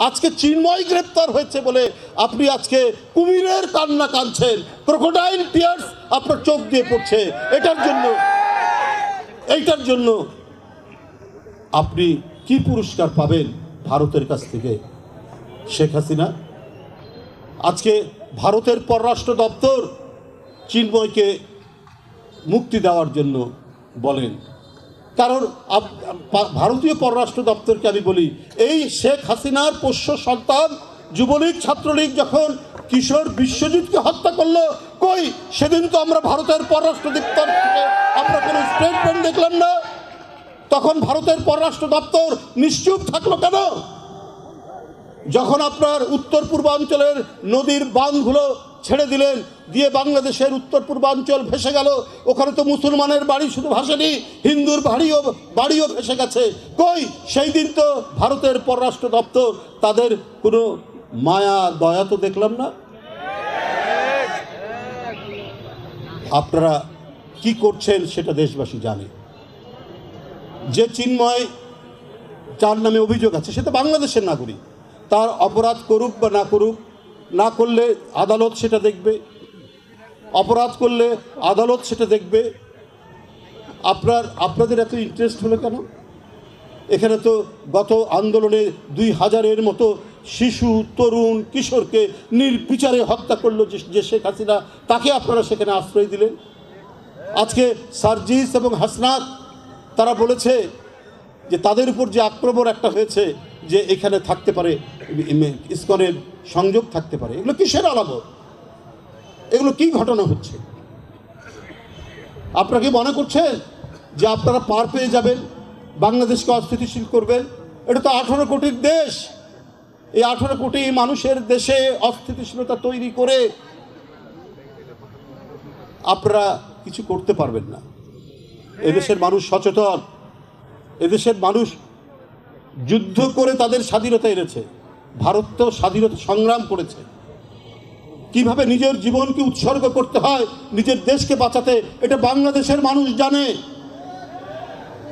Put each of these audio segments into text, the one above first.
আজকে চিন্ময় গ্রেপ্তার হয়েছে বলে আপনি আজকে কুমিরের কান্না কাঁদছেন, ক্রোকোডাইল টিয়ার্স আপনার চোখ দিয়ে পড়ছে। এইটার জন্য আপনি কি পুরস্কার পাবেন ভারতের কাছ থেকে? শেখ হাসিনা, আজকে ভারতের পররাষ্ট্র দপ্তর চিন্ময়কে মুক্তি দেওয়ার জন্য বলেন, কারণ ভারতীয় পররাষ্ট্র দপ্তরকে আমি বলি, এই শেখ হাসিনার পোষ্য সন্তান যুবলীগ ছাত্রলীগ যখন কিশোর বিশ্বজিৎকে হত্যা করলো, কই সেদিন তো আমরা ভারতের পররাষ্ট্র দপ্তর থেকে আমরা কোনো স্টেটমেন্ট দেখলাম না। তখন ভারতের পররাষ্ট্র দপ্তর নিশ্চুপ থাকলো কেন? যখন আপনার উত্তর পূর্বাঞ্চলের নদীর বাঁধগুলো ছেড়ে দিলেন, দিয়ে বাংলাদেশের উত্তর পূর্বাঞ্চল ভেসে গেল, ওখানে তো মুসলমানের বাড়ি শুধু ভাসেনি, হিন্দুর বাড়িও ভেসে গেছে। কই সেই দিন তো ভারতের পররাষ্ট্র দপ্তর তাদের কোনো মায়া দয়া তো দেখলাম না। আপনারা কি করছেন সেটা দেশবাসী জানে। যে চিন্ময়, যার নামে অভিযোগ আছে, সে তো বাংলাদেশের নাগরিক। তার অপরাধ করুক বা না করুক, না করলে আদালত সেটা দেখবে, অপরাধ করলে আদালত সেটা দেখবে। আপনাদের এত ইন্টারেস্ট হলো কেন? এখানে তো গত আন্দোলনে 2000-এর মতো শিশু, তরুণ, কিশোরকে নির্বিচারে হত্যা করলো যে শেখ হাসিনা, তাকে আপনারা সেখানে আশ্রয় দিলেন। আজকে সার্জিস এবং হাসনাত তারা বলেছে যে তাদের উপর যে আক্রমণ একটা হয়েছে, যে এখানে থাকতে পারে ইসকনের সংযোগ থাকতে পারে, এগুলো কিসের আলামত? এগুলো কি ঘটনা হচ্ছে? আপনারা কি মনে করছেন যে আপনারা পার পেয়ে যাবেন, বাংলাদেশকে অস্থিতিশীল করবেন? এটা তো 18 কোটির দেশ। এই 18 কোটি মানুষের দেশে অস্থিতিশীলতা তৈরি করে আপনারা কিছু করতে পারবেন না। এদেশের মানুষ সচেতন, এদেশের মানুষ যুদ্ধ করে তাদের স্বাধীনতা এনেছে। ভারত তো স্বাধীনতা সংগ্রাম করেছে, কিভাবে নিজের জীবনকে উৎসর্গ করতে হয় নিজের দেশকে বাঁচাতে, এটা বাংলাদেশের মানুষ জানে।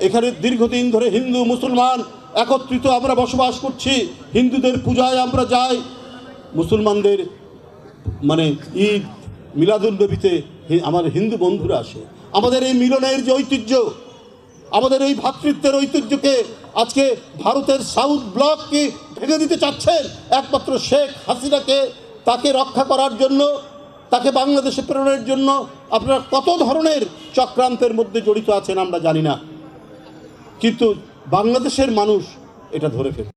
এখানে দীর্ঘদিন ধরে হিন্দু মুসলমান একত্রিত আমরা বসবাস করছি। হিন্দুদের পূজায় আমরা যাই, মুসলমানদের ঈদ মিলাদুন্নবীতে আমার হিন্দু বন্ধুরা আসে। আমাদের এই মিলনের যে ঐতিহ্য, আমাদের এই ভ্রাতৃত্বের ঐতিহ্যকে আজকে ভারতের সাউথ ব্লককে ভেঙে দিতে চাচ্ছেন একমাত্র শেখ হাসিনাকে। তাকে রক্ষা করার জন্য, তাকে বাংলাদেশে প্রেরণের জন্য আপনারা কত ধরনের চক্রান্তের মধ্যে জড়িত আছেন আমরা জানি না, কিন্তু বাংলাদেশের মানুষ এটা ধরে ফেলে।